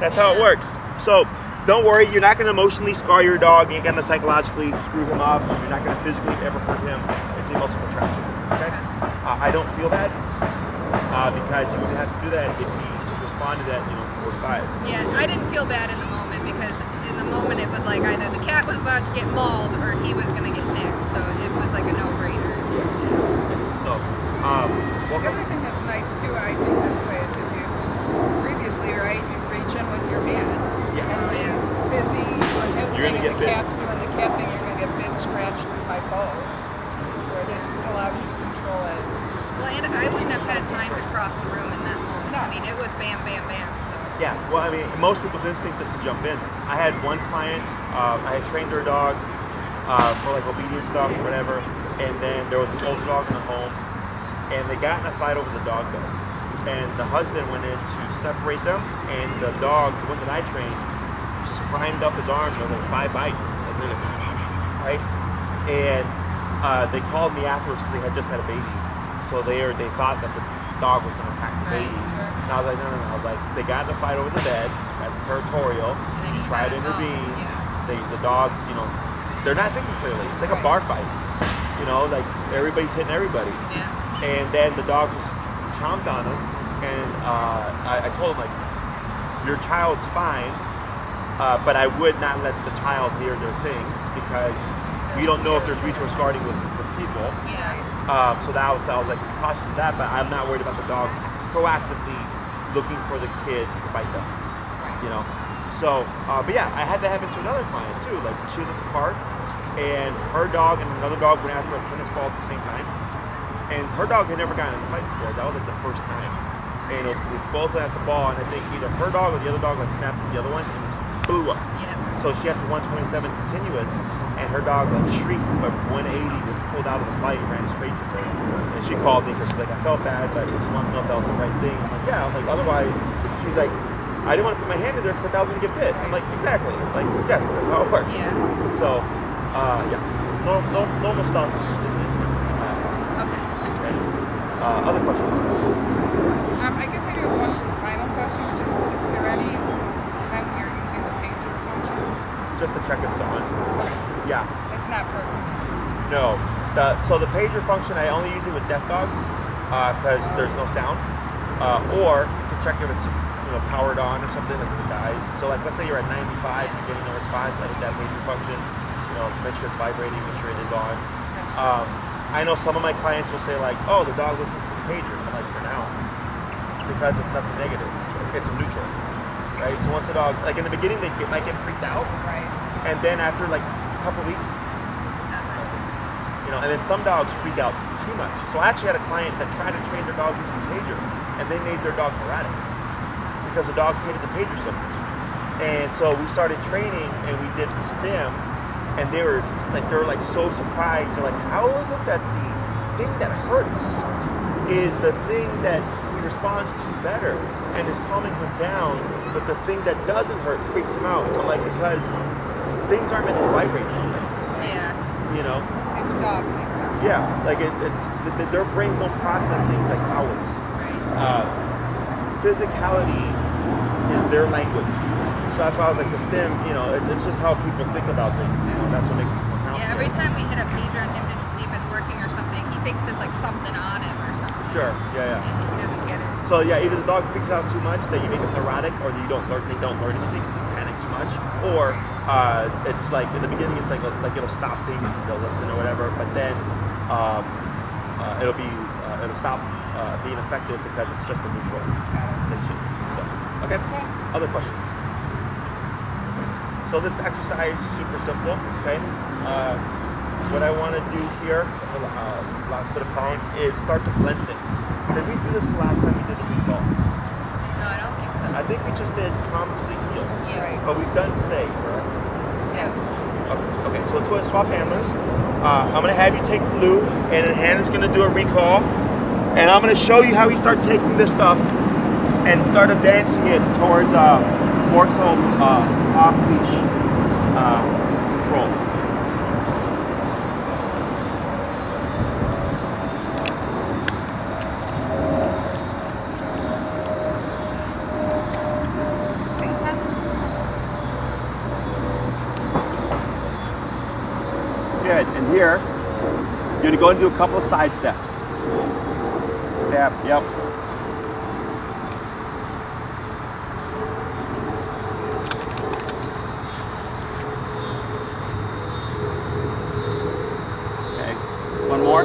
that's how it works. So don't worry, you're not going to emotionally scar your dog. You ain't going to psychologically screw him up. You're not going to physically ever hurt him. It's emotional contraction. Okay? I don't feel bad because you would have to do that if he just responded at 45. Yeah, I didn't feel bad in the moment because in the moment it was like either the cat was about to get mauled or he was going to get nicked. So it was like a no-brainer. So, The other thing that's nice too, I think this way, is if you previously, right, you reach in with your man. Yes. And he's busy doing his You're thing, gonna and get the bit. cat's doing the cat thing, you're going to get bit, scratched by both. Where this allows you to control it. Well, and I wouldn't have had time to cross the room in that moment. No. I mean, it was bam, bam, bam. So. yeah, well, I mean, most people's instinct is to jump in. I had one client, I had trained her dog for like obedience stuff or whatever, and then there was an older dog in the home, and they got in a fight over the dog though. And the husband went in to separate them, and the dog, the one that I trained, just climbed up his arm, there were like 5 bites, like really, right? And they called me afterwards because they had just had a baby, so they thought that the dog was going to attack the baby. And I was like, no. I was like, they got in a fight over the bed. That's territorial. And then You you try to got involved, intervene. The dog, they're not thinking clearly. It's like a bar fight. Like everybody's hitting everybody. Yeah. And then the dog just chomped on him, and I told him like, your child's fine, but I would not let the child near their things because we don't know if there's resource guarding with people. Yeah. So I was like cautious of that, but I'm not worried about the dog proactively looking for the kid to bite them. So but yeah, I had that happen to another client too. Like she was at the park, and her dog and another dog went after a tennis ball at the same time, and her dog had never gotten in a fight before. That was like the first time, and they both went at the ball, and I think either her dog or the other dog like snapped at the other one and it just blew up. Yeah. So she had to 127 continuous, and her dog like shrieked, but 180 just pulled out of the fight and ran straight to her. And she called me because she's like, I felt bad, so I just wanted to know if that was the right thing. I'm like, yeah. I'm like, otherwise, she's like, I didn't want to put my hand in there because I thought I was going to get bit. I'm like, exactly. Like, yes, that's how it works. Yeah. So, yeah, normal stuff. Okay. Other questions? I guess I do have one final question, which is there any time you're using the pager function? Just to check if it's on. Okay. Yeah. It's not for No. So the pager function, I only use it with deaf dogs because there's no sound, or to check if it's powered on or something like it dies. So like let's say you're at 95, you're getting no response. I think that pager function, make sure it's vibrating, make sure it is on. I know some of my clients will say like, oh, the dog listens to the pager. I'm like, for now, because it's nothing negative. It's neutral, right? So once the dog, like in the beginning, they might get freaked out, right. and then after like a couple weeks. And then some dogs freak out too much. So I actually had a client that tried to train their dog using the pager, and they made their dog erratic because the dog hated the pager so much. And so we started training, and we did the stim, and they were so surprised. They're like, how is it that the thing that hurts is the thing that he responds to better and is calming him down, but the thing that doesn't hurt freaks him out? I'm like, because things aren't meant to vibrate. Yeah. It's dog. Yeah, like it's their brains don't process things like ours. Right. Physicality is their language. So that's why I was like, the stim, it's just how people think about things. That's what makes it more powerful. Yeah, every time we hit a pager on him to see if it's working or something, he thinks it's like something on him or something. Sure. Yeah. And he doesn't get it. So yeah, either the dog freaks out too much that you make them neurotic, or they don't learn anything because they panic too much, or it's like in the beginning it's like it'll stop things and they'll listen or whatever, but then it'll stop being effective because it's just a neutral sensation. So, okay. Other questions? So this exercise is super simple. Okay. What I want to do here, last bit of column, is start to blend things. Did we do this the last time we did the recall? No, I don't think so. I think we just did calm to the heel. Yeah. Right. But we've done stay, correct? Yes. Okay, so let's go and swap handlers. I'm going to have you take blue, and then Hannah's going to do a recall. And I'm going to show you how we start taking this stuff and start advancing it towards more so off-leash control. Good, go and do a couple of side steps. Tap, yep. Okay, one more.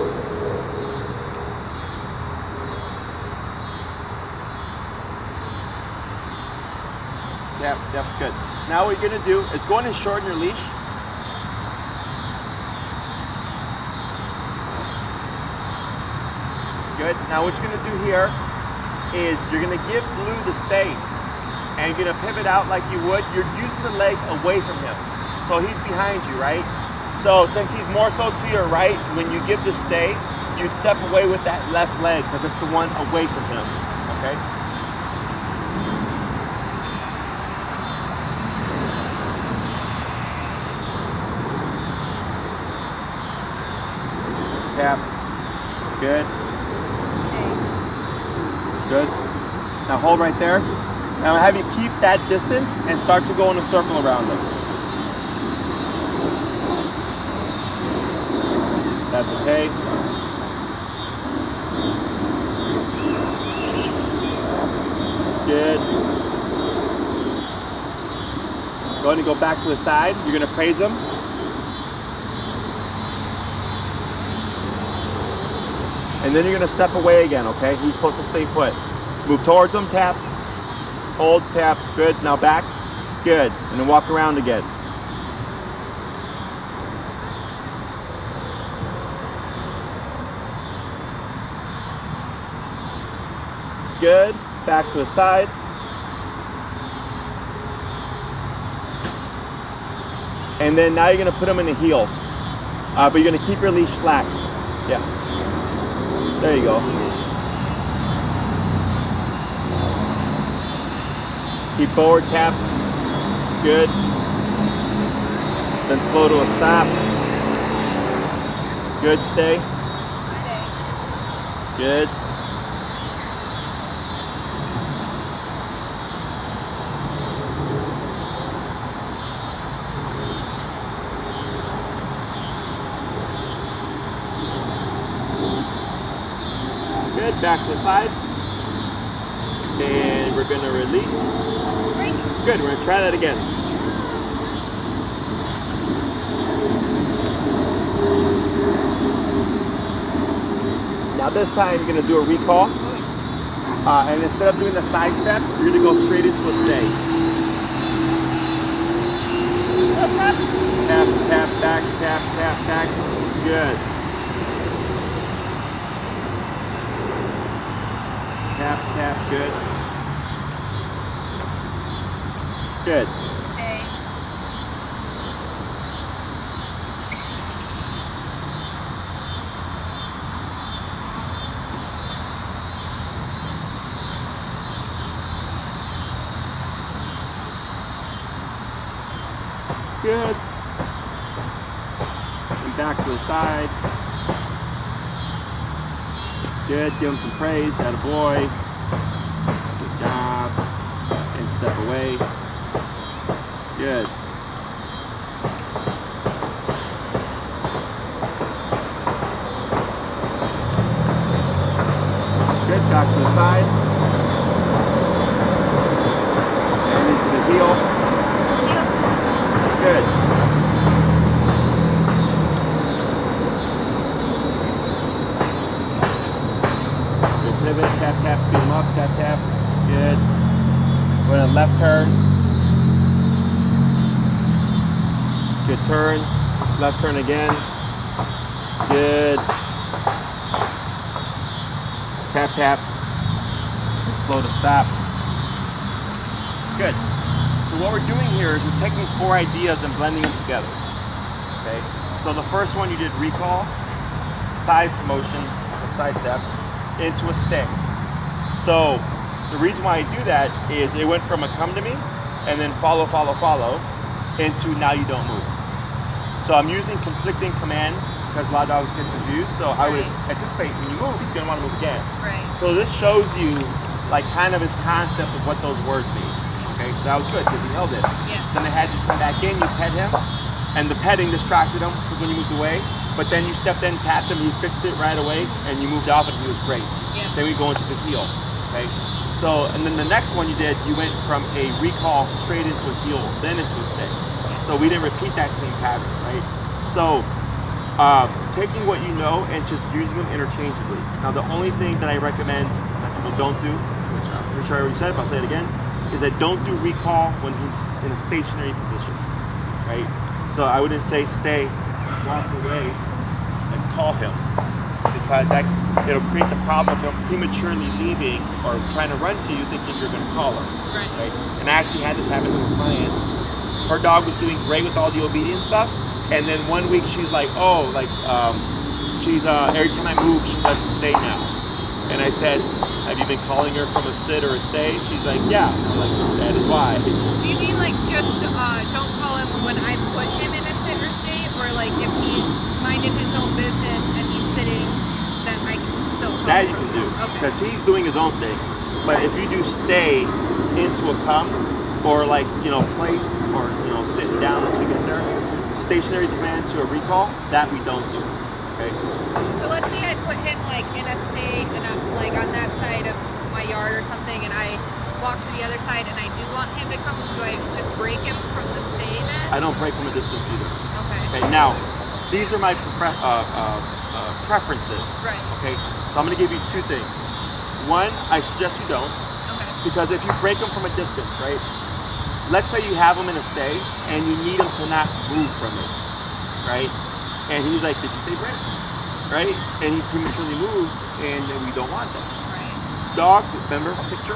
Yep, yep, good. Now what you're gonna do is go in and shorten your leash. Good. Now what you're gonna do here is you're gonna give Blue the stay, and you're gonna pivot out like you would. You're using the leg away from him. So he's behind you, right? So since he's more so to your right, when you give the stay, you'd step away with that left leg because it's the one away from him, okay? Tap. Good. Good. Now hold right there. Now have you keep that distance and start to go in a circle around them. That's okay. Good. Go ahead and go back to the side. You're going to praise him. And then you're gonna step away again, okay? He's supposed to stay put. Move towards him, tap, hold, tap, good. Now back, good. And then walk around again. Good, back to the side. And then now you're gonna put him in the heel. But you're gonna keep your leash slack. Yeah. There you go. Keep forward, tap. Good. Then slow to a stop. Good, stay. Good. Back to the side, and we're going to release. Good, we're going to try that again. Now this time you're going to do a recall, and instead of doing the side step, you're going to go straight into a stay. Tap, tap, back, tap, tap, back. Good. Tap, tap, good. Good. Stay. Good. And back to the side. Good, give him some praise, attaboy. Good job. And step away. Good. Good, back to the side. And into the heel. Good. Pivot, tap, tap, speed them up, tap, tap. Good. Go to the left turn. Good turn. Left turn again. Good. Tap, tap. Slow to stop. Good. So what we're doing here is we're taking 4 ideas and blending them together. Okay. So the first one you did recall, side motion, side steps, into a stay. So the reason why I do that is it went from a come to me and then follow, follow, follow into now you don't move. So I'm using conflicting commands because a lot of dogs get confused. So I would anticipate when you move, he's gonna want to move again. Right. So this shows you like kind of his concept of what those words mean. Okay, so that was good because he held it. Yeah. Then I had you come back in, you pet him, and the petting distracted him because when you moved away, but then you stepped in, tapped him, he fixed it right away, and you moved off and he was great. Yeah. Then we go into the heel, okay? So, and then the next one you did, you went from a recall straight into a heel, then into a stay. So we didn't repeat that same pattern, right? So, taking what you know and just using them interchangeably. Now, the only thing that I recommend that people don't do, which I'm pretty sure I already said, but I'll say it again, is that don't do recall when he's in a stationary position, right? So I wouldn't say stay, walk away, and call him, because it'll create the problem of him prematurely leaving or trying to run to you thinking you're going to call her, right? And I actually had this happen to a client. Her dog was doing great with all the obedience stuff, and then one week she's like, oh, like she's every time I move, she doesn't stay now. And I said, have you been calling her from a sit or a stay? She's like, yeah. I'm like, that is why. Do you mean like just don't call him when I put him in a sit or stay, or like if he's minding his own business and he's sitting, then I can still call That him? you can do, Okay. because he's doing his own thing. But if you do stay into a come, or like, place, or, sitting down until you get there, stationary command to a recall, that we don't do, okay? So let's say I put him like in a stay and I'm like on that side of my yard or something, and I walk to the other side and I do want him to come. Do I just break him from the stay then? I don't break from a distance either. Okay. Okay, now, these are my preferences. Right. Okay, so I'm going to give you two things. One, I suggest you don't, Okay. because if you break them from a distance, right? Let's say you have them in a stay and you need them to not move from it, right? And he's like, did you say break? Right? And he prematurely moves, and then we don't want that. Right. Dogs, remember picture?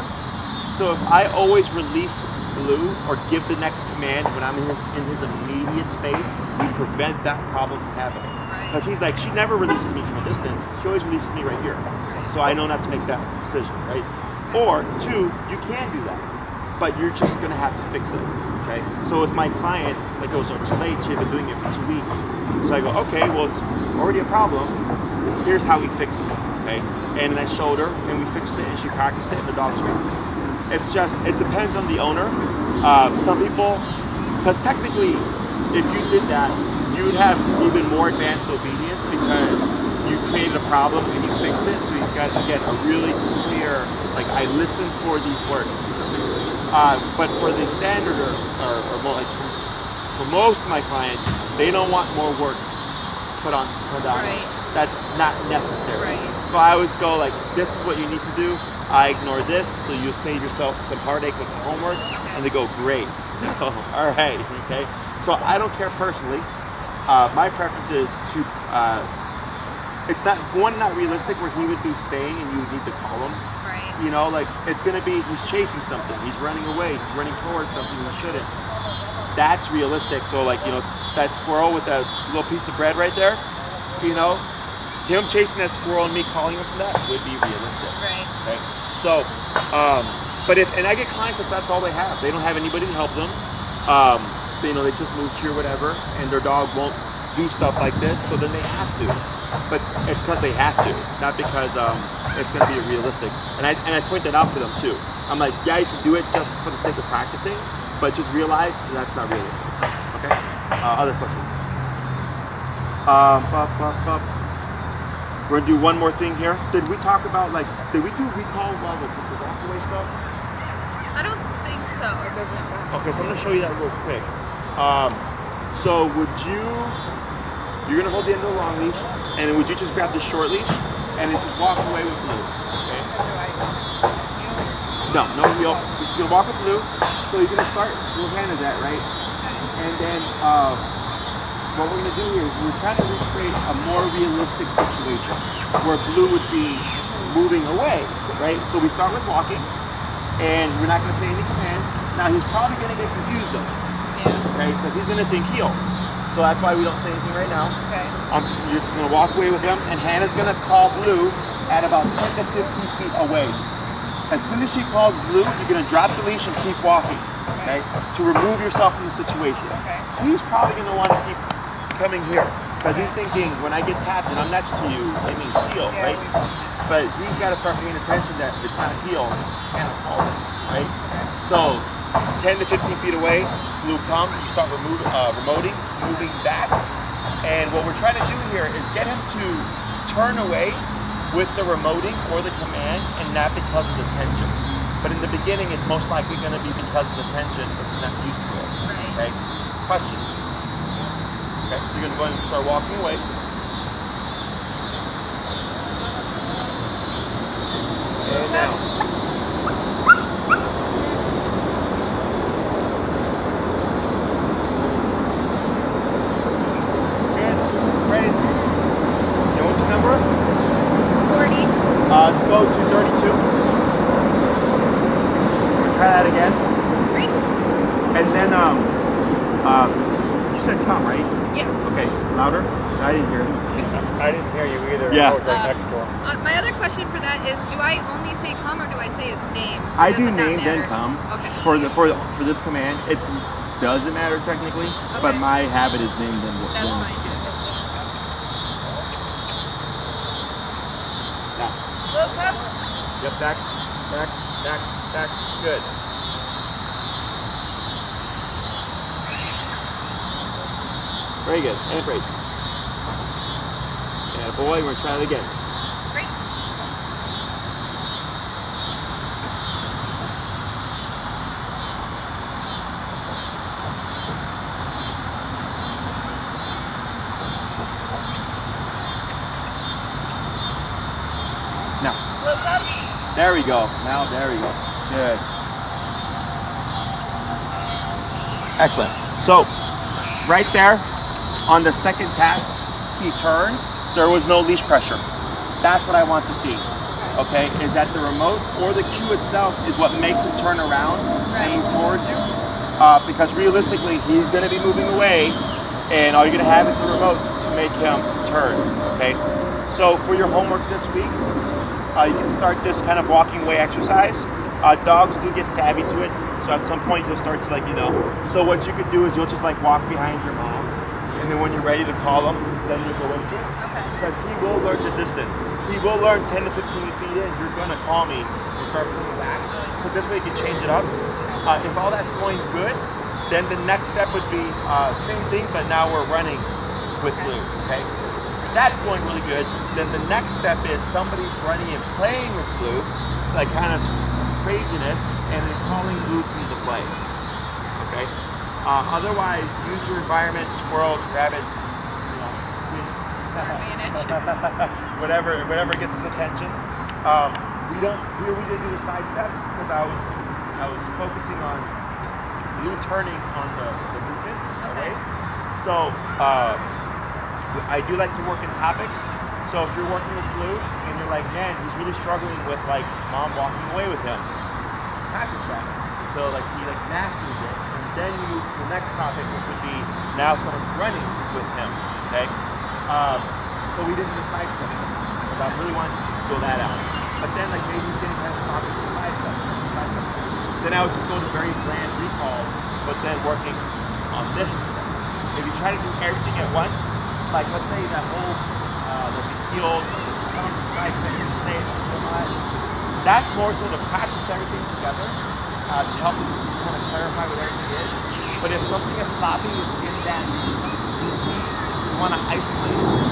So if I always release Blue or give the next command when I'm in his immediate space, we prevent that problem from happening. Right. Because he's like, she never releases me from a distance. She always releases me right here. So I know not to make that decision, right? Or two, you can do that, but you're just gonna have to fix it, okay? So with my client, like it was too late, she had been doing it for 2 weeks. So I go, okay, well, it's already a problem. Here's how we fix it, okay? And then I showed her, and we fixed it, and she practiced it, and the dog's great. It's just, it depends on the owner. Some people, because technically, if you did that, you would have even more advanced obedience because you created a problem and you fixed it. So these guys, again, a really clear, like, I listen for these words. But for the standard, or more, like, for most of my clients, they don't want more work put on. Right. That's not necessary. Right. So I always go like, this is what you need to do. I ignore this, so you'll save yourself some heartache with the homework, and they go, great. All right, okay. So I don't care personally. My preference is to, it's not realistic where he would be staying and you would need to call him. Right. Like it's gonna be, he's chasing something, he's running away, he's running towards something he shouldn't. That's realistic. So like, that squirrel with that little piece of bread right there, him chasing that squirrel and me calling him from that would be realistic. Right. Okay. So, but and I get clients that's all they have. They don't have anybody to help them. They just moved here, whatever, and their dog won't do stuff like this, so then they have to. But it's because they have to, not because it's going to be realistic. And I point that out to them too. I'm like, yeah, you can do it just for the sake of practicing, but just realize that's not realistic. Okay. Other questions? We're gonna do one more thing here. Did we talk about did we do recall while the walkaway stuff? I don't think so. It doesn't sound. Okay, so I'm gonna show you that real quick. So you're gonna hold the end of the long leash, and then would you just grab the short leash and then just walk away with Blue? Okay. No heel. You're gonna walk with Blue. So you're gonna start. What hand is that, right? And then what we're gonna do is we're trying to recreate a more realistic situation where Blue would be moving away, right? So we start with walking, and we're not gonna say any commands. Now he's probably gonna get confused though, okay? Because he's gonna think heel. So that's why we don't say anything right now. Okay. You're just gonna walk away with him, and Hannah's gonna call Blue at about 10 to 15 feet away. As soon as she calls Blue, you're gonna drop the leash and keep walking, okay? To remove yourself from the situation. Okay. He's probably gonna want to keep coming here because he's thinking, when I get tapped and I'm next to you, it means heel, right? But he's got to start paying attention that it's not heel and a call, right? So 10 to 15 feet away, Blue comes, you start remoting, moving back, And what we're trying to do here is get him to turn away with the remoting or the command and not because of the tension. But in the beginning, it's most likely going to be because of the tension if he's not used to it. Right. Okay? Questions? Okay, so you're going to go ahead and start walking away. And now. Let's go to 32. We'll try that again. Great. And then, you said come, right? Yeah. Okay, louder? I didn't hear you. I didn't hear you either. Yeah. I was right next door. My other question for that is, do I only say come or do I say his name? I Does do it not name then matter? come. Okay. For this command, it doesn't matter technically, but Okay. my habit is name then. That's fine. Yep, back. Good. Very good. And break. And boy, we're going to try it again. Great. Now. There we go. Now, there we go. Good. Excellent. So, right there, on the second tap, he turned. There was no leash pressure. That's what I want to see. Okay, is that the remote or the cue itself is what makes him turn around and move towards you? Because realistically, he's going to be moving away, and all you're going to have is the remote to make him turn. Okay, so for your homework this week, you can start this kind of walking away exercise. Dogs do get savvy to it, so at some point you'll start to So what you could do is you'll just walk behind your mom, and then when you're ready to call him, then you go into it. Okay. Because he will learn the distance. He will learn 10 to 15 feet in, you're gonna call me and start pulling back. So this way you can change it up. If all that's going good, then the next step would be same thing, but now we're running with Blue, okay? If that's going really good, then the next step is somebody running and playing with Blue, like kind of craziness, and then calling Blue through the play, okay? Otherwise, use your environment, squirrels, rabbits, whatever gets his attention. We didn't do the side steps because I was focusing on Blue turning on the movement. Okay. So I do like to work in topics. So if you're working with Blue and you're like, man, he's really struggling with mom walking away with him, practice that. So he masters it, and then you move to the next topic, which would be now someone's running with him. Okay. So we didn't decide something, because I really wanted to just go that out. But then maybe he's getting kind of stopped with the side stuff. Then I would just go to very bland recall, but then working on this stuff. If you try to do everything at once, let's say that whole the heel, side section, that's more so to practice everything together to help you kind of clarify what everything is. But if something is sloppy, it's in that routine, you want to isolate it.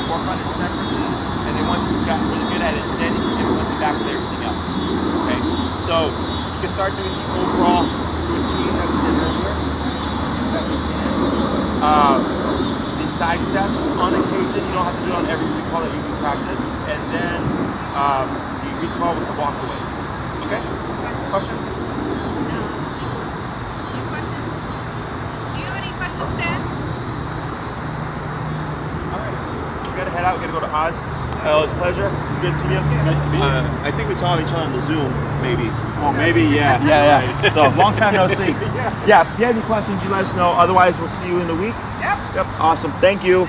Work on it separately, and then once you've gotten really good at it, then you can get back to everything else. Okay? So you can start doing the overall routine that we did earlier. The side steps on occasion, you don't have to do it on every recall that you can practice, and then the recall with the walk away. Okay? Questions? No. Any questions? Do you have any questions, Dad? We gotta head out. We gotta go to Oz. It was a pleasure. Good seeing you. Nice to meet you. I think we saw each other on the Zoom, maybe. Oh, maybe, yeah. Yeah. So long time no see. Yeah. If you have any questions, you let us know. Otherwise, we'll see you in the week. Yep. Awesome. Thank you.